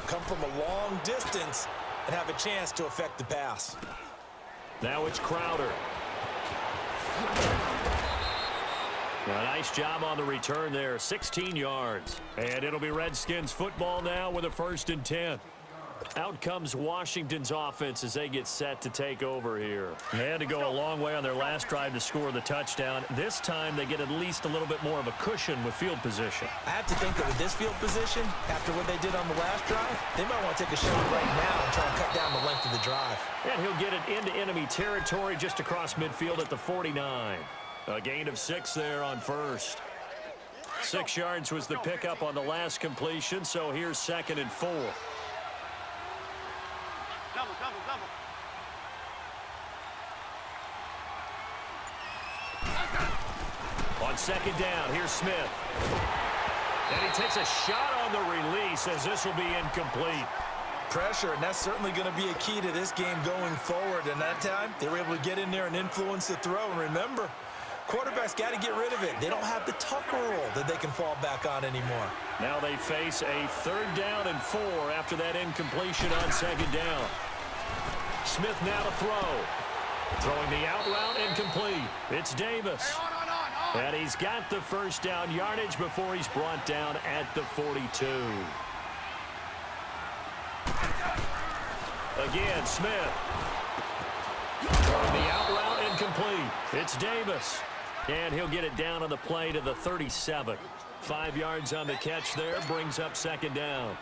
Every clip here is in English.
come from a long distance and have a chance to affect the pass. Now it's Crowder. A nice job on the return there, 16 yards. And it'll be Redskins football now with a 1st and 10. Out comes Washington's offense as they get set to take over here. They had to go a long way on their last drive to score the touchdown. This time they get at least a little bit more of a cushion with field position. I have to think that with this field position, after what they did on the last drive, they might want to take a shot right now and try and cut down the length of the drive. And he'll get it into enemy territory just across midfield at the 49. A gain of 6 there on 1st. 6 yards was the pickup on the last completion, so here's 2nd and 4. Double. On 2nd down, here's Smith. And he takes a shot on the release as this will be incomplete. Pressure, and that's certainly going to be a key to this game going forward. And that time, they were able to get in there and influence the throw. And remember, quarterbacks got to get rid of it. They don't have the Tucker rule that they can fall back on anymore. Now they face a 3rd down and 4 after that incompletion on 2nd down. Smith now to throw. Throwing the out route incomplete. It's Davis. And he's got the 1st down yardage before he's brought down at the 42. Again, Smith. Throwing the out route incomplete. It's Davis. And he'll get it down on the play to the 37. 5 yards on the catch there, brings up 2nd down.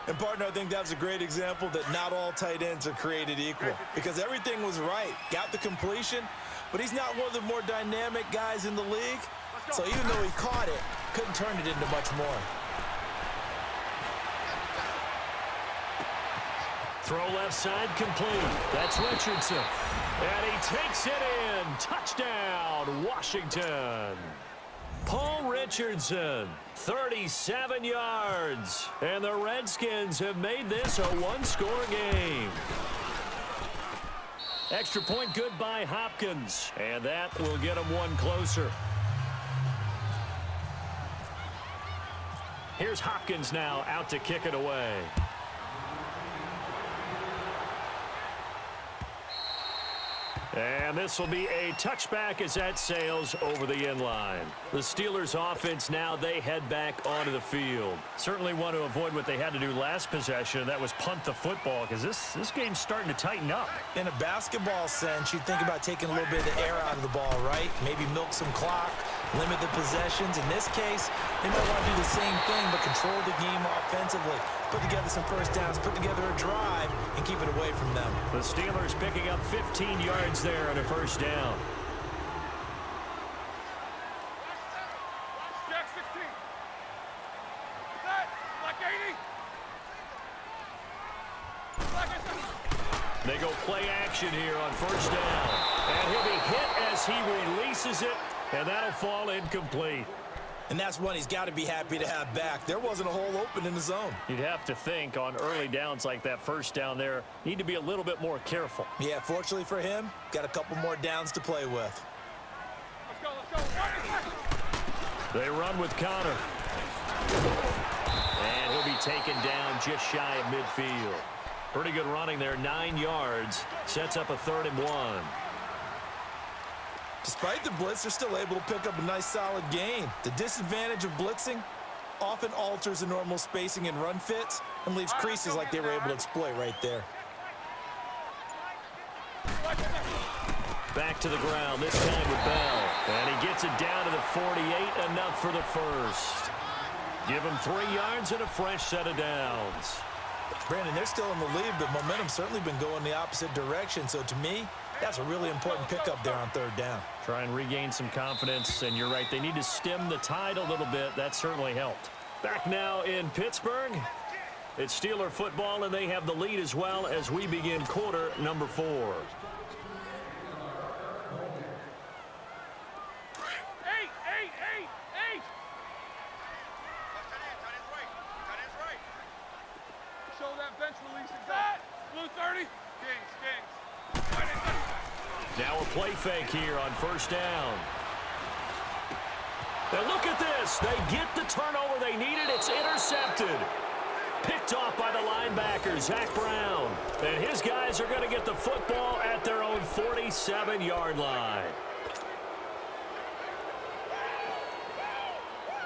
And, partner, I think that's a great example that not all tight ends are created equal because everything was right. Got the completion, but he's not one of the more dynamic guys in the league. So even though he caught it, couldn't turn it into much more. Throw left side complete. That's Richardson. And he takes it in. Touchdown, Washington. Paul Richardson, 37 yards. And the Redskins have made this a one-score game. Extra point good by Hopkins. And that will get them one closer. Here's Hopkins now out to kick it away. And this will be a touchback as that sails over the end line. The Steelers offense now, they head back onto the field. Certainly want to avoid what they had to do last possession. That was punt the football because this game's starting to tighten up. In a basketball sense, you think about taking a little bit of the air out of the ball, right? Maybe milk some clock, limit the possessions. In this case, they might want to do the same thing but control the game offensively. Put together some first downs, put together a drive, and keep it away from them. The Steelers picking up 15 yards there on a first down. Jack 16. Set. Black 80. They go play action here on first down. And he'll be hit as he releases it, and that'll fall incomplete. And that's one he's got to be happy to have back. There wasn't a hole open in the zone. You'd have to think on early downs like that first down there, need to be a little bit more careful. Yeah, fortunately for him, got a couple more downs to play with. Let's go. They run with Connor. And he'll be taken down just shy of midfield. Pretty good running there, 9 yards. Sets up a 3rd and 1. Despite the blitz, they're still able to pick up a nice solid gain. The disadvantage of blitzing often alters the normal spacing and run fits and leaves creases like they were able to exploit right there. Back to the ground, this time with Bell. And he gets it down to the 48, enough for the first. Give him 3 yards and a fresh set of downs. Brandon, they're still in the lead, but momentum's certainly been going the opposite direction. So to me, that's a really important pickup there on 3rd down. Try and regain some confidence, and you're right, they need to stem the tide a little bit. That certainly helped. Back now in Pittsburgh. It's Steeler football, and they have the lead as well as we begin quarter number 4. Show that bench release. That blue 30. Kings. Now a play fake here on first down. And look at this. They get the turnover they needed. It's intercepted. Picked off by the linebacker, Zach Brown. And his guys are going to get the football at their own 47-yard line.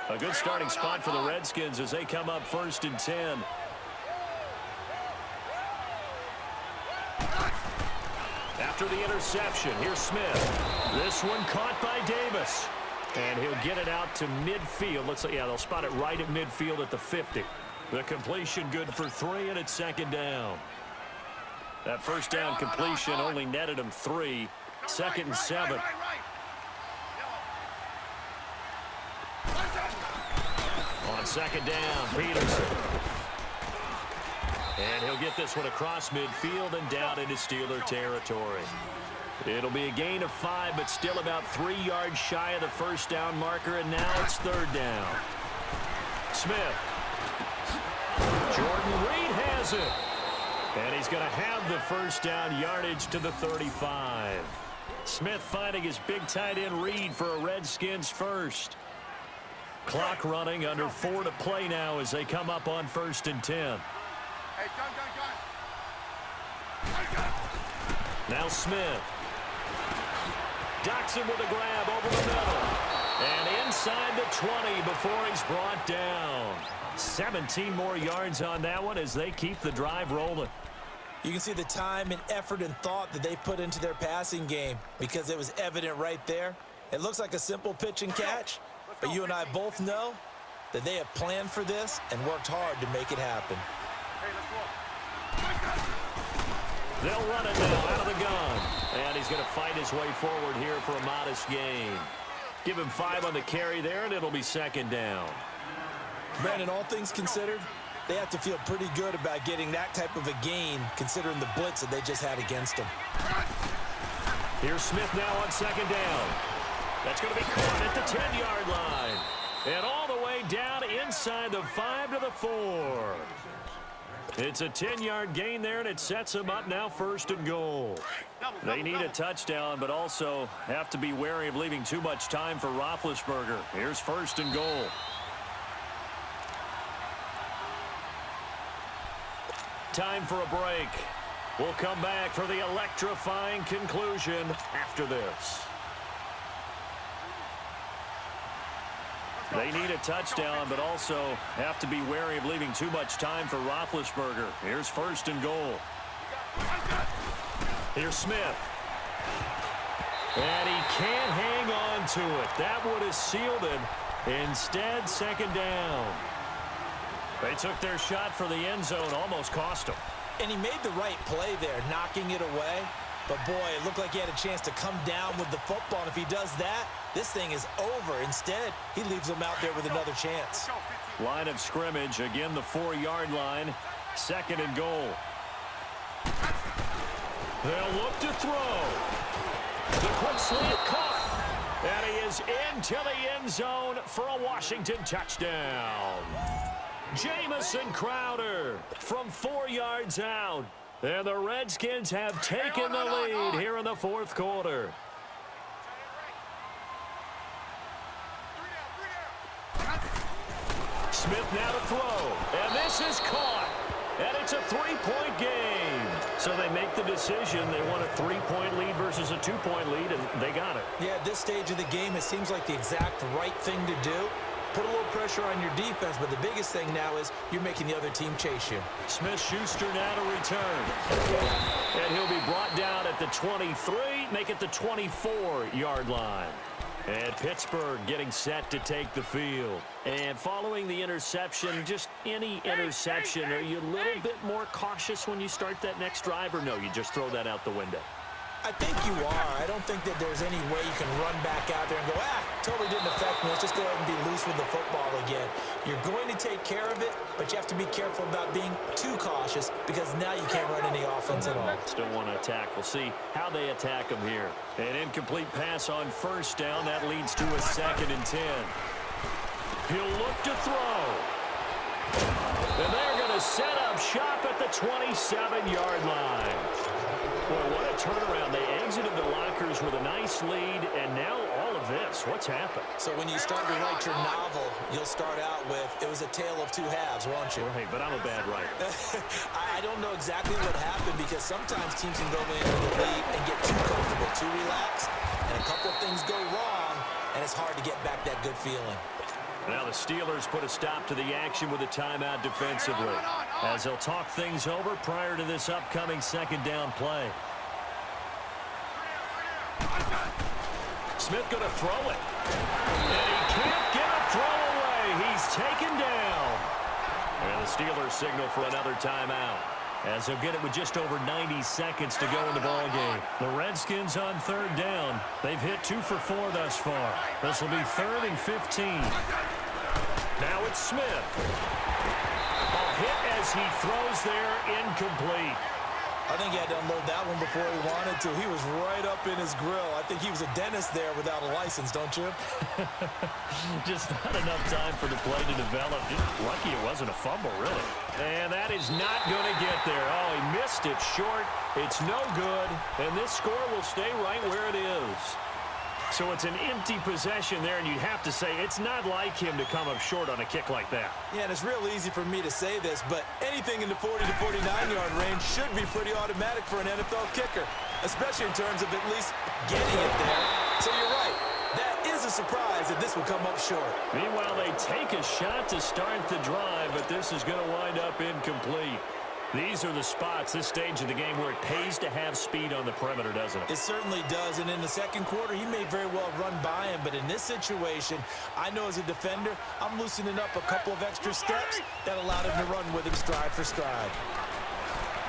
A good starting spot for the Redskins as they come up 1st and 10. After the interception, here's Smith. This one caught by Davis. And he'll get it out to midfield. Looks like, yeah, they'll spot it right at midfield at the 50. The completion good for 3, and it's 2nd down. That first down completion only netted him 3. 2nd and 7. On 2nd down, Peterson. And he'll get this one across midfield and down into Steeler territory. It'll be a gain of 5, but still about 3 yards shy of the first down marker, and now it's 3rd down. Smith. Jordan Reed has it. And he's going to have the first down yardage to the 35. Smith finding his big tight end Reed for a Redskins first. Clock running, under 4 to play now as they come up on 1st and 10. Hey, gun. Now Smith. Docks him with a grab over the middle. And inside the 20 before he's brought down. 17 more yards on that one as they keep the drive rolling. You can see the time and effort and thought that they've put into their passing game because it was evident right there. It looks like a simple pitch and catch, but you and I both know that they have planned for this and worked hard to make it happen. They'll run it now out of the gun. And he's going to fight his way forward here for a modest gain. Give him 5 on the carry there, and it'll be 2nd down. Brandon, all things considered, they have to feel pretty good about getting that type of a gain considering the blitz that they just had against them. Here's Smith now on 2nd down. That's going to be caught at the 10-yard line. And all the way down inside the 5 to the 4. It's a 10-yard gain there, and it sets them up now 1st and goal. They need a touchdown, but also have to be wary of leaving too much time for Roethlisberger. Here's 1st and goal. Time for a break. We'll come back for the electrifying conclusion after this. They need a touchdown, but also have to be wary of leaving too much time for Roethlisberger. Here's 1st and goal. Here's Smith. And he can't hang on to it. That would have sealed it. Instead, 2nd down. They took their shot for the end zone, almost cost him. And he made the right play there, knocking it away. But, boy, it looked like he had a chance to come down with the football. And if he does that, this thing is over. Instead, he leaves him out there with another chance. Line of scrimmage, again the 4-yard line. 2nd and goal. They'll look to throw. The quick slant caught. And he is into the end zone for a Washington touchdown. Jamison Crowder from 4 yards out. And the Redskins have taken the lead here in the 4th quarter. Smith now to throw. And this is caught. And it's a 3-point game. So they make the decision. They want a 3-point lead versus a 2-point lead, and they got it. Yeah, at this stage of the game, it seems like the exact right thing to do. Put a little pressure on your defense, but the biggest thing now is you're making the other team chase you. Smith-Schuster now to return. And he'll be brought down at the 23, make it the 24-yard line. And Pittsburgh getting set to take the field. And following the interception, just any interception, are you a little bit more cautious when you start that next drive, or no, you just throw that out the window? I think you are. I don't think that there's any way you can run back out there and go, totally didn't affect me. Let's just go ahead and be loose with the football again. You're going to take care of it, but you have to be careful about being too cautious because now you can't run any offense at all. Still want to attack. We'll see how they attack them here. An incomplete pass on 1st down. That leads to a 2nd and 10. He'll look to throw. And they're going to set up shop at the 27-yard line. Well, what a turnaround. They exited the lockers with a nice lead, and now all of this. What's happened? So when you start to write your novel, you'll start out with, it was a tale of two halves, won't you? Right, but I'm a bad writer. I don't know exactly what happened because sometimes teams can go into the lead and get too comfortable, too relaxed, and a couple of things go wrong, and it's hard to get back that good feeling. Now the Steelers put a stop to the action with a timeout defensively, as they'll talk things over prior to this upcoming second down play. Smith going to throw it. And he can't get a throw away. He's taken down. And the Steelers signal for another timeout, as they'll get it with just over 90 seconds to go in the ballgame. The Redskins on third down. They've hit 2 for 4 thus far. This will be 3rd and 15. Now it's Smith. A hit as he throws there, incomplete. I think he had to unload that one before he wanted to. He was right up in his grill. I think he was a dentist there without a license, don't you? Just not enough time for the play to develop. Just lucky it wasn't a fumble, really. And that is not going to get there. Oh, he missed it short. It's no good. And this score will stay right where it is. So it's an empty possession there, and you'd have to say it's not like him to come up short on a kick like that. Yeah, and it's real easy for me to say this, but anything in the 40 to 49-yard range should be pretty automatic for an NFL kicker, especially in terms of at least getting it there. So you're right. That is a surprise that this will come up short. Meanwhile, they take a shot to start the drive, but this is going to wind up incomplete. These are the spots, this stage of the game, where it pays to have speed on the perimeter, doesn't it? It certainly does, and in the second quarter, he may very well run by him, but in this situation, I know as a defender, I'm loosening up a couple of extra steps that allowed him to run with him stride for stride.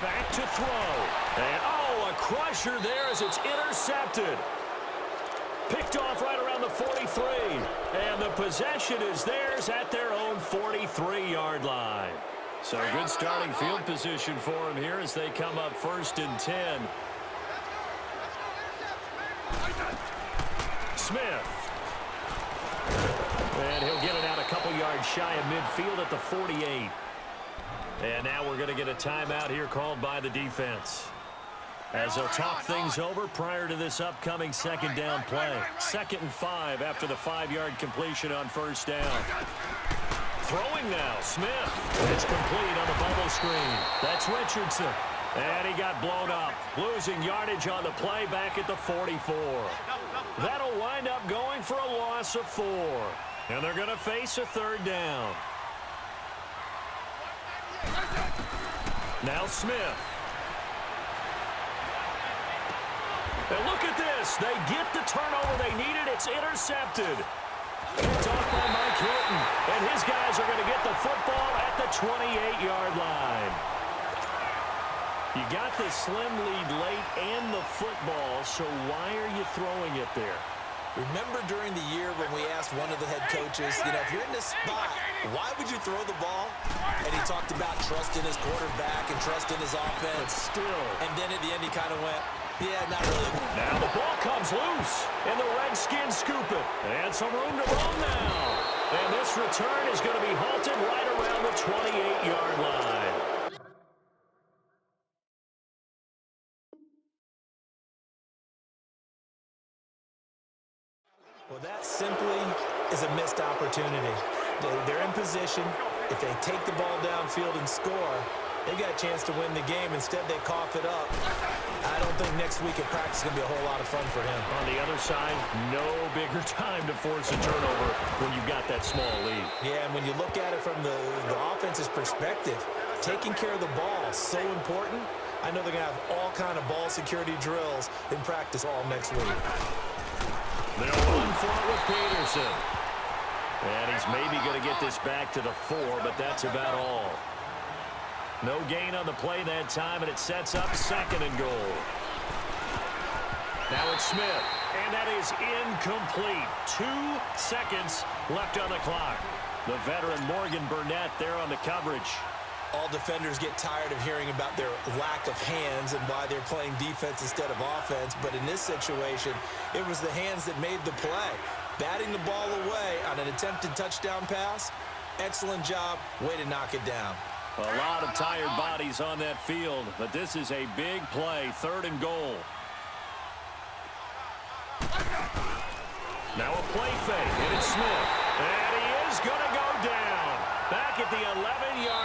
Back to throw. And, oh, a crusher there as it's intercepted. Picked off right around the 43. And the possession is theirs at their own 43-yard line. So good starting field position for him here as they come up 1st and 10. Smith. And he'll get it out a couple yards shy of midfield at the 48. And now we're going to get a timeout here called by the defense, as they'll talk things over prior to this upcoming second down play. 2nd and 5 after the 5-yard completion on 1st down. Throwing now, Smith. It's complete on the bubble screen. That's Richardson. And he got blown up, losing yardage on the play back at the 44. That'll wind up going for a loss of 4. And they're going to face a 3rd down. Now Smith. And look at this. They get the turnover they needed. It's intercepted. Picked off by Mike Hilton. And his guys are going to get the football at the 28-yard line. You got the slim lead late and the football, so why are you throwing it there? Remember during the year when we asked one of the head coaches, you know, if you're in this spot, why would you throw the ball? And he talked about trusting his quarterback and trusting his offense. But still. And then at the end he kind of went, yeah, not really. Now the ball comes loose, and the Redskins scoop it. And some room to run now. And this return is going to be halted right around the 28-yard line. Well, that simply is a missed opportunity. They're in position. If they take the ball downfield and score, they got a chance to win the game. Instead, they cough it up. I don't think next week at practice is going to be a whole lot of fun for him. On the other side, no bigger time to force a turnover when you've got that small lead. Yeah, and when you look at it from the offense's perspective, taking care of the ball is so important. I know they're going to have all kind of ball security drills in practice all next week. They'll run for it with Peterson. And he's maybe going to get this back to the 4, but that's about all. No gain on the play that time, and it sets up 2nd and goal. Now it's Smith, and that is incomplete. 2 seconds left on the clock. The veteran Morgan Burnett there on the coverage. All defenders get tired of hearing about their lack of hands and why they're playing defense instead of offense. But in this situation, it was the hands that made the play. Batting the ball away on an attempted touchdown pass, excellent job, way to knock it down. A lot of tired bodies on that field, but this is a big play, 3rd and goal. Now a play fake, and it's Smith. And he is going to go down. Back at the 11-yard